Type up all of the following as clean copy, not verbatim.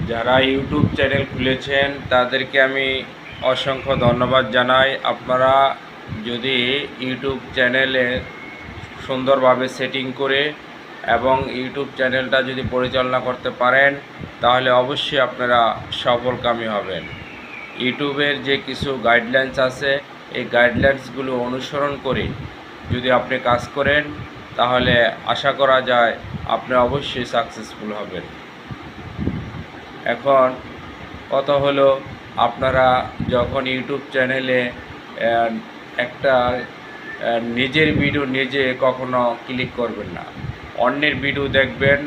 যারা YouTube channel খুলেছেন তাদেরকে আমি অসংখ্য ধন্যবাদ জানাই। আপনারা যদি ইউটিউব চ্যানেলে সুন্দরভাবে সেটিং করে এবং ইউটিউব চ্যানেলটা যদি পরিচালনা করতে পারেন তাহলে অবশ্যই আপনারা সফলকামী হবেন। ইউটিউবের যে কিছু গাইডলাইন্স আছে এই গাইডলাইন্সগুলো অনুসরণ করে যদি আপনি কাজ করেন তাহলে আশা করা যায় আপনি অবশ্যই সাকসেসফুল হবেন। এখন কথা হলো, আপনারা যখন ইউটিউব চ্যানেলে একটা নিজের ভিডিও নিজে কখনো ক্লিক করবেন না। অন্যের ভিডিও দেখবেন,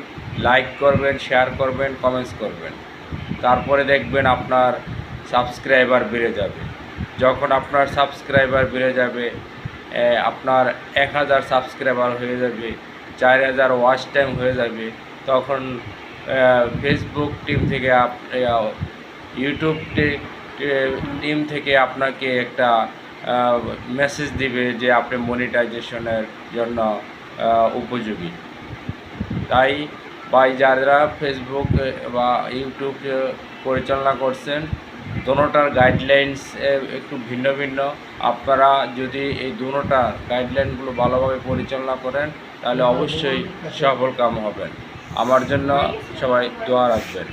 লাইক করবেন, শেয়ার করবেন, কমেন্টস করবেন, তারপরে দেখবেন আপনার সাবস্ক্রাইবার বেড়ে যাবে। যখন আপনার সাবস্ক্রাইবার বেড়ে যাবে, আপনার 1000 সাবস্ক্রাইবার হয়ে যাবে, 4000 ওয়াচ টাইম হয়ে যাবে, তখন ফেসবুক টিম থেকে ইউটিউব টিম থেকে আপনাকে একটা মেসেজ দিবে যে আপনি মনিটাইজেশনের জন্য উপযোগী। তাই যারা ফেসবুক বা ইউটিউব পরিচালনা করছেন দুটোটার গাইডলাইন্স একটু ভিন্ন ভিন্ন। আপনারা যদি এই দুটোটার গাইডলাইনগুলো ভালোভাবে পরিচালনা করেন তাহলে অবশ্যই সফলকাম হবেন। আমার জন্য সবাই দোয়া রাখবেন।